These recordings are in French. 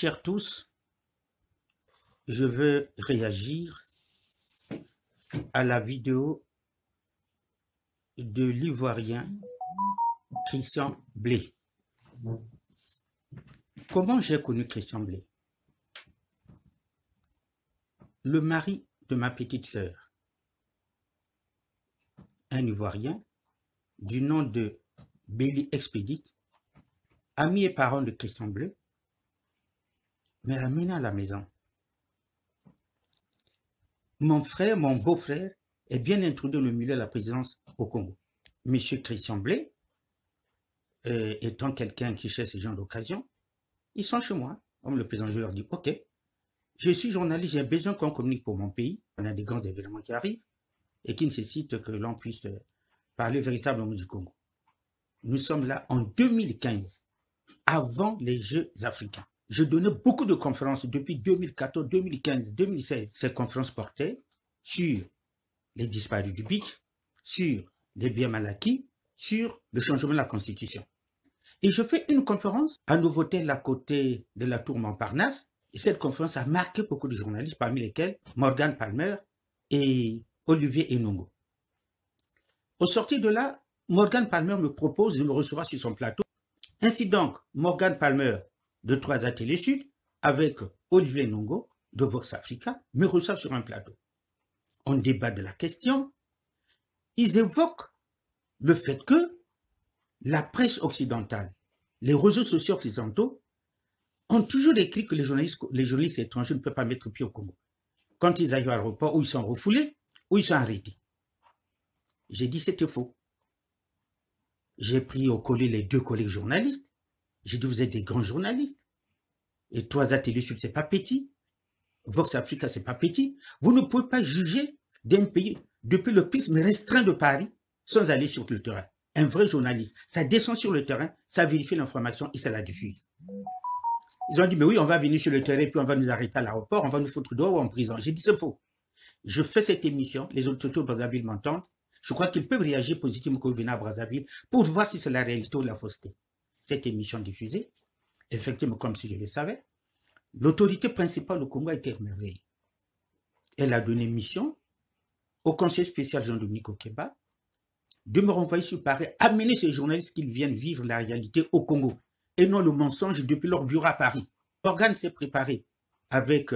Chers tous, je veux réagir à la vidéo de l'Ivoirien Christian Blé. Comment j'ai connu Christian Blé? Le mari de ma petite sœur, un Ivoirien du nom de Béli Expédite, ami et parent de Christian Blé, m'a ramené à la maison. Mon frère, mon beau-frère, est bien introduit dans le milieu de la présidence au Congo. Monsieur Christian Blé, étant quelqu'un qui cherche ce genre d'occasion, ils sont chez moi. Comme le président, je leur dis, ok, je suis journaliste, j'ai besoin qu'on communique pour mon pays. On a des grands événements qui arrivent et qui nécessitent que l'on puisse parler véritablement du Congo. Nous sommes là en 2015, avant les Jeux africains. Je donnais beaucoup de conférences depuis 2014, 2015, 2016. Ces conférences portaient sur les disparus du BIC, sur les biens mal acquis, sur le changement de la Constitution. Et je fais une conférence à Novotel à côté de la tour Montparnasse. Et cette conférence a marqué beaucoup de journalistes, parmi lesquels Morgan Palmer et Olivier Enongo. Au sortir de là, Morgan Palmer me propose de me recevoir sur son plateau. Ainsi donc, Morgan Palmer de 3A Télé Sud, avec Olivier Enongo de Vox Africa, me reçoivent sur un plateau. On débat de la question. Ils évoquent le fait que la presse occidentale, les réseaux sociaux occidentaux, ont toujours écrit que les journalistes étrangers ne peuvent pas mettre pied au Congo. Quand ils arrivent à l'aéroport, où ils sont refoulés, où ils sont arrêtés. J'ai dit c'était faux. J'ai pris au collet les deux collègues journalistes. J'ai dit vous êtes des grands journalistes. Et 3A Télé Sud, c'est pas petit. Vox Africa, c'est pas petit. Vous ne pouvez pas juger d'un pays depuis le prisme restreint de Paris sans aller sur le terrain. Un vrai journaliste, ça descend sur le terrain, ça vérifie l'information et ça la diffuse. Ils ont dit, mais oui, on va venir sur le terrain, puis on va nous arrêter à l'aéroport, on va nous foutre dehors ou en prison. J'ai dit, c'est faux. Je fais cette émission, les autorités de Brazzaville m'entendent. Je crois qu'ils peuvent réagir positivement quand ils viennent à Brazzaville pour voir si c'est la réalité ou la fausseté. Cette émission diffusée, effectivement, comme si je le savais, l'autorité principale au Congo a été émerveillée. Elle a donné mission au conseiller spécial Jean-Dominique Okeba de me renvoyer sur Paris, amener ces journalistes qu'ils viennent vivre la réalité au Congo et non le mensonge depuis leur bureau à Paris. Morgan s'est préparé avec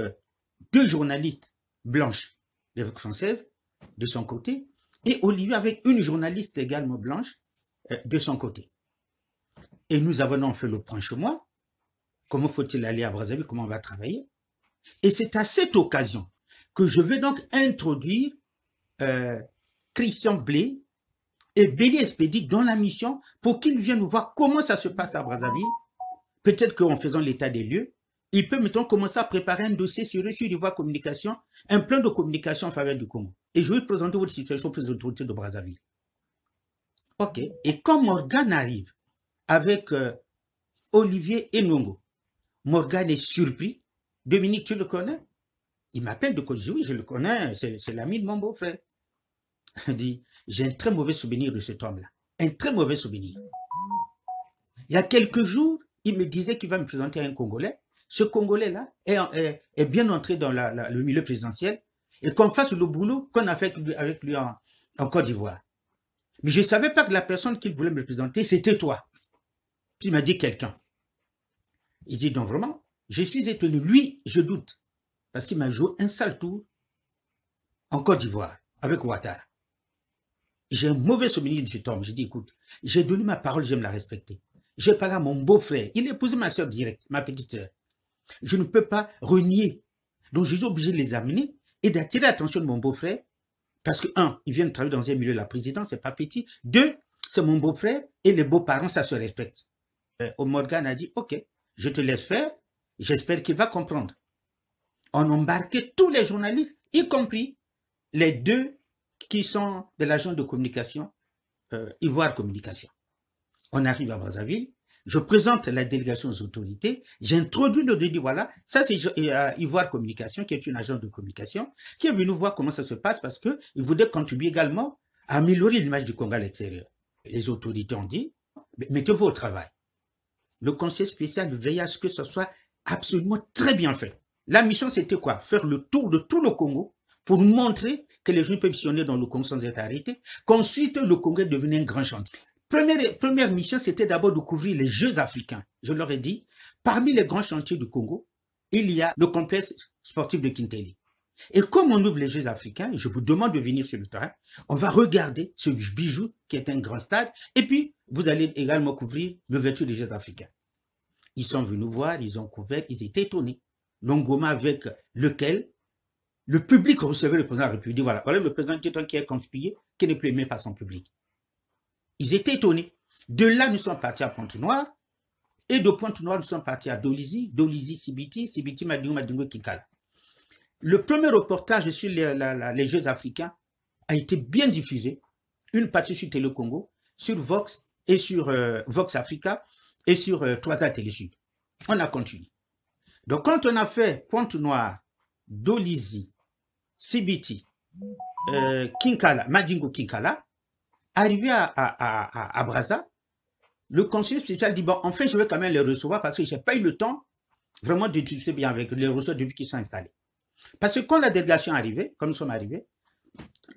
deux journalistes blanches, les françaises, de son côté, et Olivier avec une journaliste également blanche de son côté. Et nous avons fait le point chez moi. Comment faut-il aller à Brazzaville? Comment on va travailler? Et c'est à cette occasion que je vais donc introduire Christian Blé et Béli Expédite dans la mission pour qu'ils viennent voir comment ça se passe à Brazzaville. Peut-être qu'en faisant l'état des lieux, il peut maintenant commencer à préparer un dossier sur Ivoire Communication, un plan de communication en faveur du Congo. Et je vais présenter votre situation pour les autorités de Brazzaville. Ok. Et quand Morgan arrive avec Olivier Enongo, Morgan est surpris. Dominique, tu le connais? Il m'appelle de côté. Oui, je le connais, c'est l'ami de mon beau-frère. Il dit, j'ai un très mauvais souvenir de cet homme-là. Un très mauvais souvenir. Il y a quelques jours, il me disait qu'il va me présenter un Congolais. Ce Congolais-là est bien entré dans le milieu présidentiel et qu'on fasse le boulot qu'on a fait avec lui en Côte d'Ivoire. Mais je ne savais pas que la personne qu'il voulait me présenter, c'était toi. Puis il m'a dit quelqu'un. Il dit donc vraiment, je suis étonné. Lui, je doute. Parce qu'il m'a joué un sale tour en Côte d'Ivoire avec Ouattara. J'ai un mauvais souvenir de cet homme. J'ai dit, écoute, j'ai donné ma parole, j'aime la respecter. J'ai parlé à mon beau-frère. Il a épousé ma soeur directe, ma petite soeur. Je ne peux pas renier. Donc, je suis obligé de les amener et d'attirer l'attention de mon beau-frère. Parce que, un, il vient de travailler dans un milieu de la présidence, c'est pas petit. Deux, c'est mon beau-frère et les beaux-parents, ça se respecte. Morgan a dit, ok, je te laisse faire. J'espère qu'il va comprendre. On embarquait tous les journalistes, y compris les deux qui sont de l'agence de communication, Ivoire Communication. On arrive à Brazzaville, je présente la délégation aux autorités, j'introduis le dit voilà, ça c'est Ivoire Communication, qui est une agence de communication, qui est venu voir comment ça se passe parce qu'il voulait contribuer également à améliorer l'image du Congo à l'extérieur. Les autorités ont dit, mettez-vous au travail. Le conseil spécial veille à ce que ce soit absolument très bien fait. La mission, c'était quoi? Faire le tour de tout le Congo pour montrer que les jeunes peuvent missionner dans le Congo sans être arrêtés, qu'ensuite le Congo est devenu un grand chantier. Première mission, c'était d'abord de couvrir les Jeux africains. Je leur ai dit, parmi les grands chantiers du Congo, il y a le complexe sportif de Kintele. Et comme on ouvre les Jeux africains, je vous demande de venir sur le terrain, on va regarder ce bijou qui est un grand stade, et puis vous allez également couvrir l'ouverture des Jeux africains. Ils sont venus voir, ils ont couvert, ils étaient étonnés. L'engouement avec lequel le public recevait le président de la République. Voilà le président qui est conspié, qui n'est plus aimé par son public. Ils étaient étonnés. De là, nous sommes partis à Pointe-Noire, et de Pointe-Noire, nous sommes partis à Dolisie, Sibiti, Madingo, Kinkala. Le premier reportage sur les Jeux africains a été bien diffusé, une partie sur Télé Congo, sur Vox et sur Vox Africa et sur 3A Télé Sud. On a continué. Donc quand on a fait Pointe-Noire, Dolisie, Sibiti, Kinkala, Madingo Kinkala, arrivé à Brazza, le conseiller spécial dit, bon, enfin, je vais quand même les recevoir parce que je n'ai pas eu le temps vraiment d'utiliser bien avec les recevoir depuis qu'ils sont installés. Parce que quand la délégation est arrivée, comme nous sommes arrivés,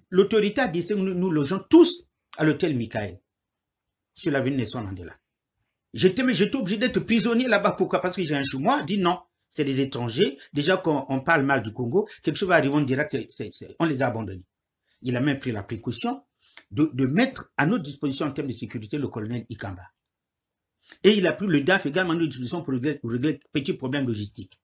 l'autorité a dit que nous logeons tous à l'hôtel Michael, sur l'avenue Nelson Mandela. J'étais obligé d'être prisonnier là-bas. Pourquoi? Parce que j'ai un chez moi, dit non, c'est des étrangers. Déjà, quand on parle mal du Congo, quelque chose va arriver, on dira que on les a abandonnés. Il a même pris la précaution de mettre à notre disposition en termes de sécurité le colonel Ikamba. Et il a pris le DAF également à notre disposition pour régler petits problèmes logistiques.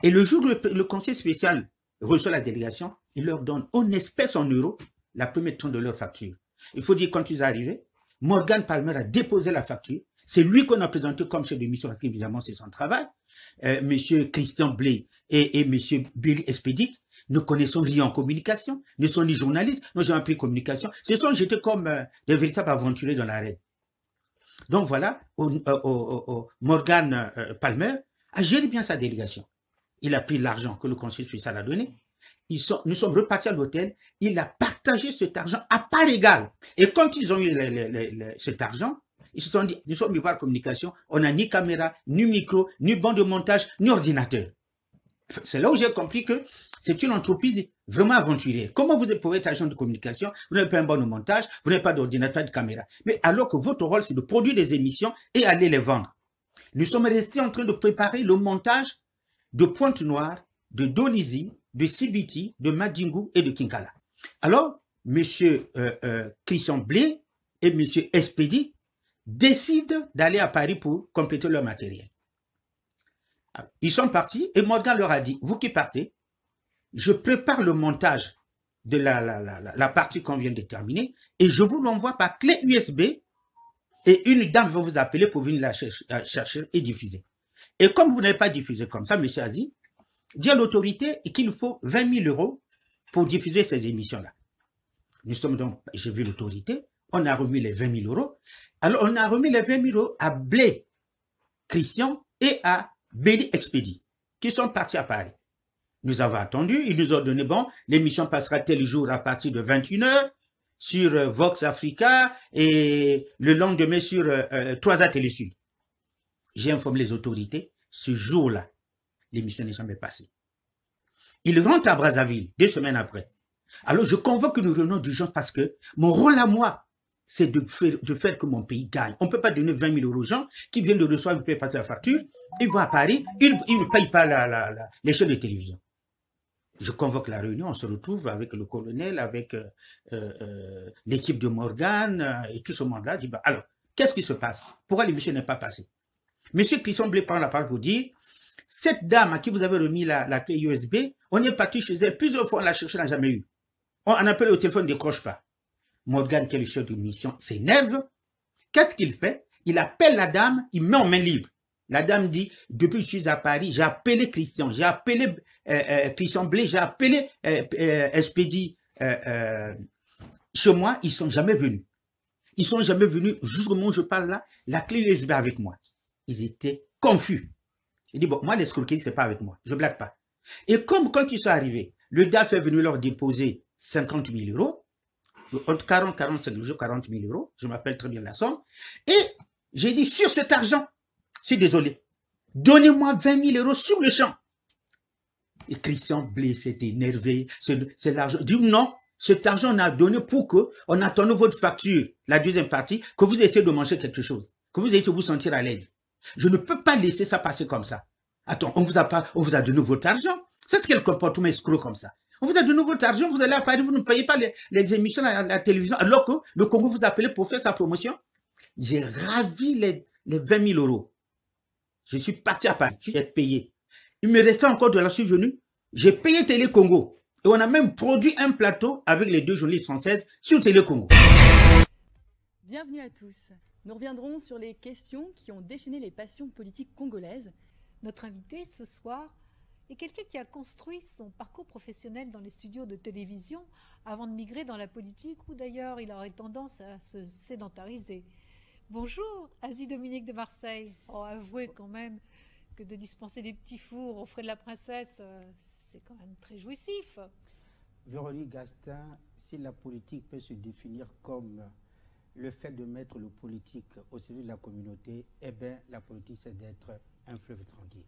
Et le jour où le conseil spécial reçoit la délégation, il leur donne en espèces, en euros, la première tranche de leur facture. Il faut dire, quand ils sont arrivés, Morgan Palmer a déposé la facture. C'est lui qu'on a présenté comme chef de mission, parce qu'évidemment, c'est son travail. Monsieur Christian Blé et monsieur Billy Expedit ne connaissent rien en communication, ne sont ni journalistes, n'ont jamais appris communication. Ce sont jetés comme des véritables aventuriers dans l'arène. Donc voilà, Morgan Palmer a géré bien sa délégation. Il a pris l'argent que le conseil spécial a donné. Nous sommes repartis à l'hôtel. Il a partagé cet argent à part égale. Et quand ils ont eu cet argent, ils se sont dit, nous sommes voir communication, on n'a ni caméra, ni micro, ni banc de montage, ni ordinateur. C'est là où j'ai compris que c'est une entreprise vraiment aventurière. Comment vous pouvez être agent de communication, vous n'avez pas un banc de montage, vous n'avez pas d'ordinateur, de caméra. Mais alors que votre rôle, c'est de produire des émissions et aller les vendre. Nous sommes restés en train de préparer le montage de Pointe-Noire, de Dolisie, de Sibiti, de Madingo et de Kinkala. Alors, M. Christian Blé et M. Expedi décident d'aller à Paris pour compléter leur matériel. Ils sont partis et Morgan leur a dit, vous qui partez, je prépare le montage de la partie qu'on vient de terminer et je vous l'envoie par clé USB et une dame va vous appeler pour venir la chercher et diffuser. Et comme vous n'avez pas diffusé comme ça, M. Azi, dit à l'autorité qu'il faut 20 000 € pour diffuser ces émissions-là. Nous sommes donc, j'ai vu l'autorité, on a remis les 20 000 €. Alors, on a remis les 20 000 € à Blé Christian et à Béli Expedi, qui sont partis à Paris. Nous avons attendu, ils nous ont donné, bon, l'émission passera tel jour à partir de 21 h sur Vox Africa et le lendemain sur 3A Télé Sud. J'ai informé les autorités, ce jour-là, l'émission n'est jamais passée. Il rentre à Brazzaville 2 semaines après. Alors je convoque une réunion d'urgence parce que mon rôle à moi, c'est de faire que mon pays gagne. On ne peut pas donner 20 000 € aux gens qui viennent de recevoir, ils peuvent passer la facture, ils vont à Paris, ils ne payent pas les chaînes de télévision. Je convoque la réunion, on se retrouve avec le colonel, avec l'équipe de Morgan et tout ce monde-là. Dit, bah, alors, qu'est-ce qui se passe? Pourquoi l'émission n'est pas passée? Monsieur Christian Blé prend la parole pour dire, cette dame à qui vous avez remis la clé USB, on est parti chez elle plusieurs fois, on l'a cherché, on n'a jamais eu. On appelle au téléphone, ne décroche pas. Morgan, qui est le chef de mission, s'énerve. Qu'est-ce qu'il fait? Il appelle la dame, il met en main libre. La dame dit, depuis que je suis à Paris, j'ai appelé Christian, j'ai appelé Christian Blé, j'ai appelé Expedi chez moi, ils sont jamais venus. Ils sont jamais venus, jusqu'au moment où je parle là, la clé USB avec moi. Ils étaient confus. Il dit, bon, moi, l'escroquerie, c'est pas avec moi. Je blague pas. Et comme quand ils sont arrivés, le DAF est venu leur déposer 50 000 €, entre 40 et 45 jours, 40 000 €, je m'appelle très bien la somme, et j'ai dit, sur cet argent, je suis désolé, Donnez-moi 20 000 euros sur le champ. Et Christian Blé s'est énervé. C'est l'argent. Dit non, cet argent on a donné pour que, on attende votre facture, la deuxième partie, que vous essayez de manger quelque chose, que vous essayez de vous sentir à l'aise. Je ne peux pas laisser ça passer comme ça. Attends, on vous a donné votre argent. C'est ce qu'elle comportement escroc comme ça. On vous a donné votre argent, vous allez à Paris, vous ne payez pas les émissions à la télévision, alors que le Congo vous appelait pour faire sa promotion. J'ai ravi les 20 000 euros. Je suis parti à Paris, j'ai payé. Il me restait encore de la subvenue. J'ai payé Télé Congo. Et on a même produit un plateau avec les 2 journalistes françaises sur Télé Congo. Bienvenue à tous. Nous reviendrons sur les questions qui ont déchaîné les passions politiques congolaises. Notre invité ce soir est quelqu'un qui a construit son parcours professionnel dans les studios de télévision avant de migrer dans la politique où d'ailleurs il aurait tendance à se sédentariser. Bonjour, Asie Dominique de Marseille. Oh, avouez quand même que de dispenser des petits fours aux frais de la princesse, c'est quand même très jouissif. Véronique Gastin, si la politique peut se définir comme le fait de mettre le politique au service de la communauté, eh bien, la politique, c'est d'être un fleuve tranquille.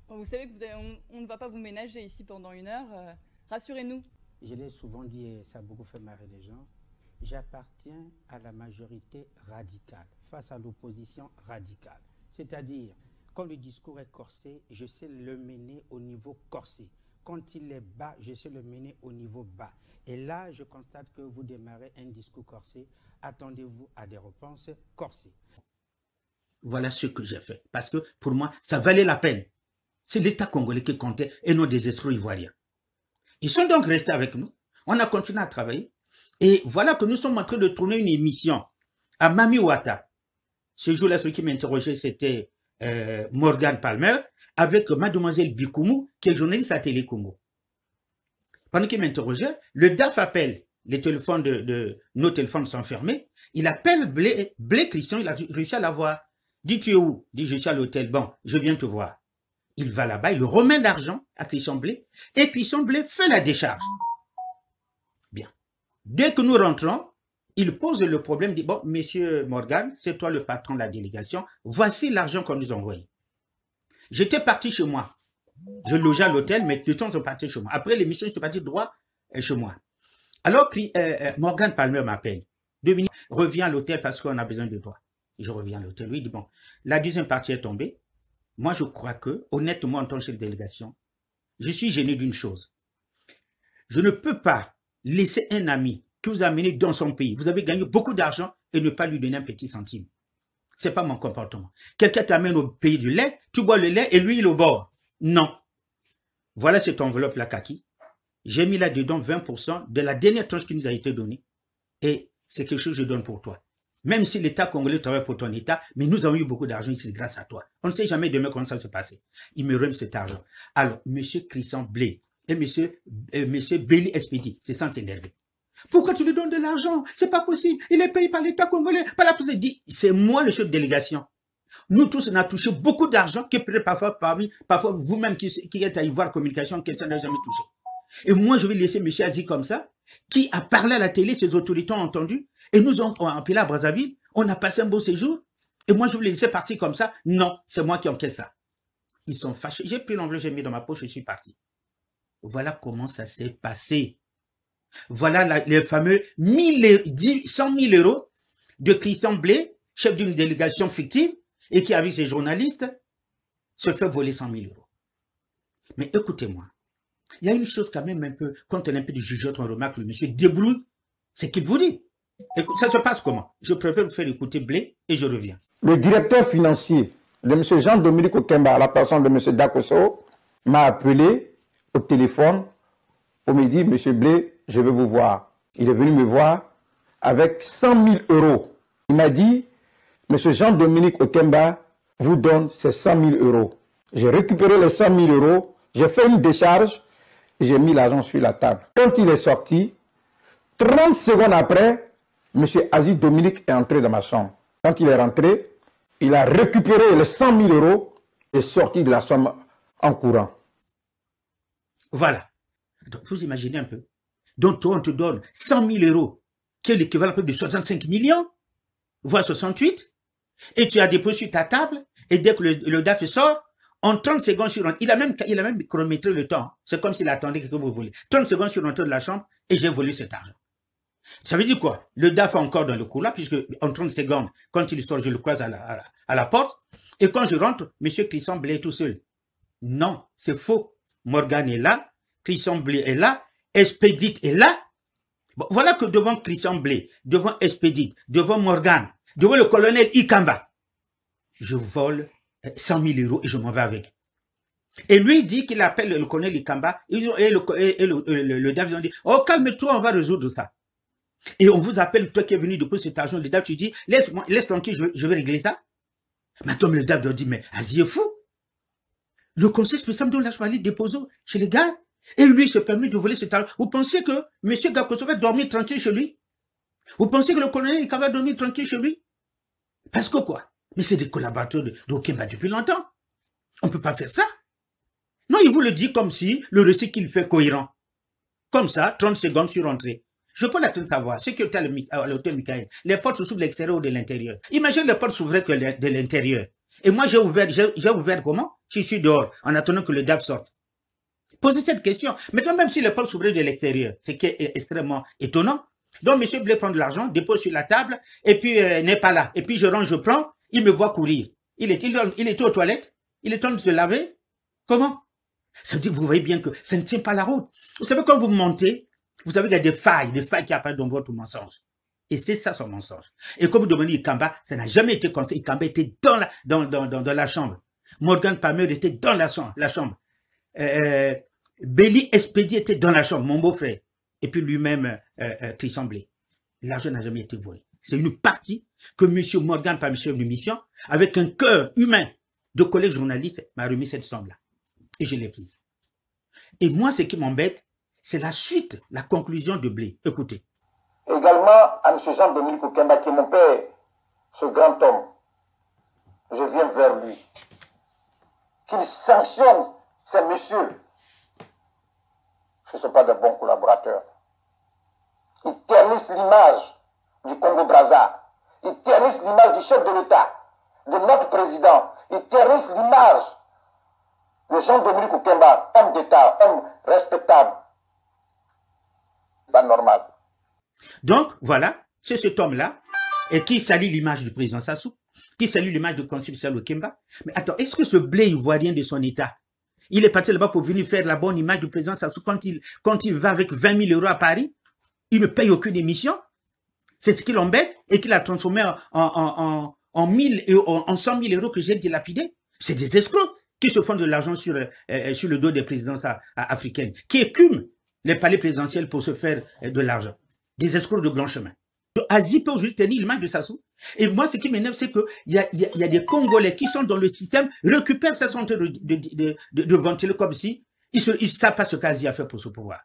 Bon, vous savez qu'on ne va pas vous ménager ici pendant 1 heure. Rassurez-nous. Je l'ai souvent dit et ça a beaucoup fait marrer les gens. J'appartiens à la majorité radicale face à l'opposition radicale. C'est-à-dire, quand le discours est corsé, je sais le mener au niveau corsé. Quand il est bas, je sais le mener au niveau bas. Et là, je constate que vous démarrez un discours corsé. Attendez-vous à des réponses corsées. Voilà ce que j'ai fait. Parce que pour moi, ça valait la peine. C'est l'État congolais qui comptait et non des escrocs ivoiriens. Ils sont donc restés avec nous. On a continué à travailler. Et voilà que nous sommes en train de tourner une émission à Mamiwata. Ce jour-là, celui qui m'interrogeait, c'était Morgan Palmer, avec mademoiselle Bikoumou, qui est journaliste à Télé Congo. Pendant qu'il m'interrogeait, le DAF appelle, nos téléphones sont fermés, il appelle Blé Christian, il a réussi à l'avoir. Dit, tu es où? Dit, je suis à l'hôtel. Bon, je viens te voir. Il va là-bas, il remet l'argent à Christian Blé, et Christian Blé fait la décharge. Bien. Dès que nous rentrons, il pose le problème, dit, bon, monsieur Morgan, c'est toi le patron de la délégation, voici l'argent qu'on nous a envoyé. J'étais parti chez moi. Je logeais à l'hôtel, mais de temps, je suis parti chez moi. Après l'émission, je suis parti droit chez moi. Alors, Morgan Palmer m'appelle. Dominique, reviens à l'hôtel parce qu'on a besoin de toi. Je reviens à l'hôtel. Lui, il dit, bon, la deuxième partie est tombée. Moi, je crois que, honnêtement, en tant que chef de délégation, je suis gêné d'une chose. Je ne peux pas laisser un ami qui vous a amené dans son pays. Vous avez gagné beaucoup d'argent et ne pas lui donner un petit centime. C'est pas mon comportement. Quelqu'un t'amène au pays du lait, tu bois le lait et lui, il est au bord. Non. Voilà cette enveloppe-là, Kaki. J'ai mis là-dedans 20% de la dernière tranche qui nous a été donnée. Et c'est quelque chose que je donne pour toi. Même si l'État congolais travaille pour ton État, mais nous avons eu beaucoup d'argent ici grâce à toi. On ne sait jamais demain comment ça va se passer. Il me remet cet argent. Alors, M. Christian Blé et M. Béli Espidi se sentent énervés. Pourquoi tu lui donnes de l'argent? C'est pas possible. Il est payé par l'État congolais, par la police. Dit, c'est moi le chef de délégation. Nous tous, on a touché beaucoup d'argent que peut-être parfois vous-même qui êtes à Ivoire Communication, quelqu'un n'a jamais touché. Et moi, je vais laisser M. Azi comme ça, qui a parlé à la télé, ses autorités ont entendu, et nous ont appelé à Brazzaville, on a passé un beau séjour, et moi, je vais les laisser partir comme ça. Non, c'est moi qui encaisse ça. Ils sont fâchés. J'ai pris l'enveloppe, j'ai mis dans ma poche, je suis parti. Voilà comment ça s'est passé. Voilà les fameux 100 000 euros de Christian Blé, chef d'une délégation fictive, et qui, avec ses journalistes, se fait voler 100 000 euros. Mais écoutez-moi, il y a une chose quand même un peu, quand on est un peu du jugeote, on remarque le monsieur débrouille, c'est qu'il vous dit. Écoute, ça se passe comment? Je préfère vous faire écouter Blé et je reviens. Le directeur financier de M. Jean-Dominique Okemba, la personne de M. Dakoso, m'a appelé au téléphone pour me dire, M. Blé, je veux vous voir. Il est venu me voir avec 100 000 euros. Il m'a dit, M. Jean-Dominique Okemba vous donne ces 100 000 euros. J'ai récupéré les 100 000 euros, j'ai fait une décharge et j'ai mis l'argent sur la table. Quand il est sorti, 30 secondes après, M. Aziz Dominique est entré dans ma chambre. Quand il est rentré, il a récupéré les 100 000 euros et sorti de la somme en courant. Voilà. Donc, vous imaginez un peu. Donc, toi, on te donne 100 000 euros, qui est l'équivalent de 65 millions, voire 68, et tu as déposé sur ta table, et dès que le DAF sort, En 30 secondes, je suis rentré. Il a même chronométré le temps. C'est comme s'il attendait que vous voliez. 30 secondes, je suis rentré de la chambre et j'ai volé cet argent. Ça veut dire quoi? Le DAF est encore dans le couloir, puisque en 30 secondes, quand il sort, je le croise à la porte. Et quand je rentre, M. Christian Blé est tout seul. Non, c'est faux. Morgan est là, Christian Blé est là, Expédite est là. Bon, voilà que devant Christian Blé, devant Expédite, devant Morgan, devant le colonel Ikamba, je vole 100 000 € et je m'en vais avec. Et lui dit qu'il appelle le colonel Ikamba et le DAF, ils ont dit, oh calme-toi, on va résoudre ça. Et on vous appelle, toi qui es venu depuis cet argent, le DAF, tu dis, laisse tranquille, je vais régler ça. Mais comme le DAF doit dire, mais Asie est fou. Le conseil spécial de la Chouali dépose chez les gars, et lui se permet de voler cet argent. Vous pensez que M. Gakoso va dormir tranquille chez lui? Vous pensez que le colonel Ikamba va dormir tranquille chez lui? Parce que quoi? Mais c'est des collaborateurs d'Okemba depuis longtemps. On ne peut pas faire ça. Non, il vous le dit comme si le récit qu'il fait cohérent. Comme ça, 30 secondes sur entrée. Je peux l'attendre de savoir, ce qui est à l'hôtel Michael, les portes s'ouvrent de l'extérieur ou de l'intérieur. Imagine les portes s'ouvraient que de l'intérieur. Et moi, j'ai ouvert comment? Je suis dehors, en attendant que le DAF sorte. Posez cette question. Maintenant, même si les portes s'ouvraient de l'extérieur, ce qui est extrêmement étonnant. Donc, M. Blé prend de l'argent, dépose sur la table, et puis n'est pas là. Et puis je rentre, je prends, il me voit courir. Il était aux toilettes, il est temps de se laver. Comment? Ça veut dire que vous voyez bien que ça ne tient pas la route. Vous savez, quand vous montez, vous savez qu'il y a des failles qui apparaissent dans votre mensonge. Et c'est ça son mensonge. Et comme vous demandez Ikamba, ça n'a jamais été comme ça. Ikamba était dans la chambre. Morgan Palmer était dans la chambre. Belly Expédie était dans la chambre, mon beau-frère. Et puis lui-même, Christian Blé. L'argent n'a jamais été volé. C'est une partie que M. Morgan Palmer, chef de mission, avec un cœur humain de collègue journaliste, m'a remis cette somme-là. Et je l'ai prise. Et moi, ce qui m'embête, c'est la suite, la conclusion de Blé. Écoutez. Également à M. Jean-Dominique Okemba, qui est mon père, ce grand homme. Je viens vers lui. Qu'il sanctionne ces messieurs. Ce ne sont pas de bons collaborateurs. Ils ternissent l'image du Congo-Brazza. Ils ternissent l'image du chef de l'État, de notre président. Ils ternissent l'image de Jean-Dominique Okemba, homme d'État, homme respectable. Pas normal. Donc, voilà, c'est cet homme-là qui salit l'image du président Sassou, qui salue l'image du conseil spécial Okemba. Mais attends, est-ce que ce Blé ivoirien de son État, il est parti là-bas pour venir faire la bonne image du président Sassou quand il va avec 20 000 € à Paris? Il ne paye aucune émission. C'est ce qui l'embête et qu'il a transformé en 100 000 € que j'ai dilapidé. C'est des escrocs qui se font de l'argent sur le dos des présidences africaines, qui écument les palais présidentiels pour se faire de l'argent. Des escrocs de grand chemin. Asie peut aujourd'hui tenir l'image de Sassou. Et moi, ce qui m'énerve, c'est qu'il y a des Congolais qui sont dans le système, récupèrent sa santé de ventiler comme si ils ne savent pas ce qu'Asie a fait pour ce pouvoir.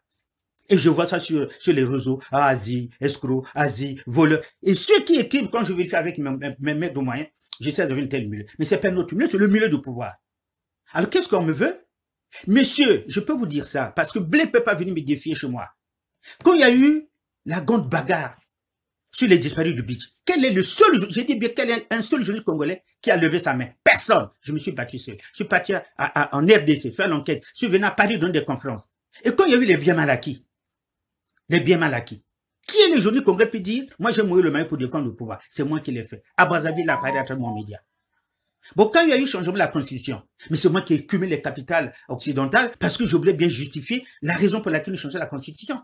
Et je vois ça sur les réseaux. Asie, escroc, Asie, voleur. Et ceux qui écrivent, quand je vais faire avec mes maîtres de moyens, j'essaie de faire une telle milieu. Mais c'est pas notre milieu, c'est le milieu du pouvoir. Alors, qu'est-ce qu'on me veut? Monsieur, je peux vous dire ça, parce que Blé ne peut pas venir me défier chez moi. Quand il y a eu la grande bagarre sur les disparus du beach, quel est le seul, j'ai dit bien, quel est un seul journaliste congolais qui a levé sa main? Personne. Je me suis battu seul. Je suis parti en RDC, faire l'enquête. Je suis venu à Paris dans des conférences. Et quand il y a eu les biens mal acquis, qui est le journaliste congolais peut dire, moi j'ai mouillé le maillot pour défendre le pouvoir. C'est moi qui l'ai fait. À Brazzaville, à Paris, à travers mon média. Bon, quand il y a eu changement de la Constitution, mais c'est moi qui ai cumulé les capitales occidentales parce que je voulais bien justifier la raison pour laquelle nous changeons la Constitution.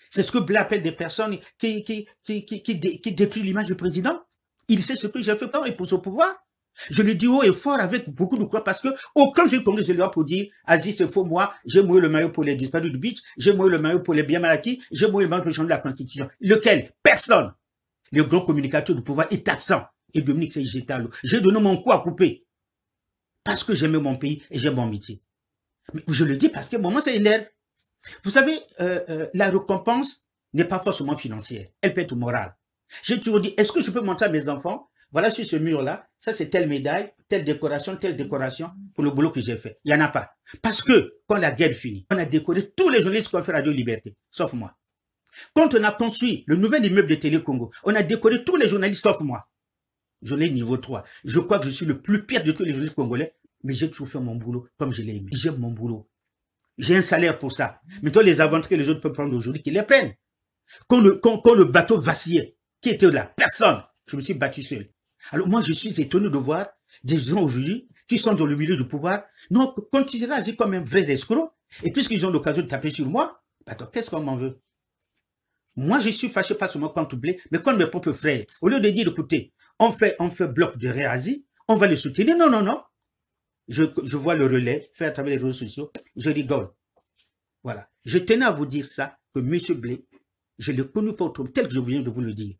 C'est ce que Blé appelle des personnes qui détruisent l'image du président. Il sait ce que j'ai fait pour ce pouvoir. Je le dis haut et fort avec beaucoup de courage parce que aucun jeune congolais se lève pour dire Asie c'est faux, moi j'ai mouillé le maillot pour les disparus du beach, j'ai mouillé le maillot pour les biens mal acquis, j'ai mouillé le maillot pour changer la Constitution. Lequel? Personne. Le grand communicateur du pouvoir est absent. Et Dominique s'est jeté à l'eau. J'ai donné mon coup à couper. Parce que j'aimais mon pays et j'aime mon métier. Mais je le dis parce que moi ça énerve. Vous savez, la récompense n'est pas forcément financière. Elle peut être morale. J'ai toujours dit, est-ce que je peux montrer à mes enfants, voilà sur ce mur-là, ça c'est telle médaille, telle décoration pour le boulot que j'ai fait. Il n'y en a pas. Parce que quand la guerre finit, on a décoré tous les journalistes qui ont fait Radio Liberté, sauf moi. Quand on a construit le nouvel immeuble de Télé Congo, on a décoré tous les journalistes sauf moi. Journaliste niveau 3. Je crois que je suis le plus pire de tous les journalistes congolais Mais j'ai toujours fait mon boulot comme je l'ai aimé. J'aime mon boulot. J'ai un salaire pour ça. Mais toi, les aventures que les autres peuvent prendre aujourd'hui, qu'ils les prennent. Quand le bateau vacillait, qui était là? Personne. Je me suis battu seul. Alors moi, je suis étonné de voir des gens aujourd'hui qui sont dans le milieu du pouvoir. Non, quand tu seras agi comme un vrai escroc, et puisqu'ils ont l'occasion de taper sur moi, attends, qu'est-ce qu'on m'en veut? Moi, je suis fâché pas seulement contre Blé, mais contre mes propres frères. Au lieu de dire, écoutez, on fait bloc de réasi, on va les soutenir. Non, non, non. Je vois le relais fait à travers les réseaux sociaux, je rigole. Voilà. Je tenais à vous dire ça, que M. Blé, je ne l'ai connu pas autrement, tel que je viens de vous le dire.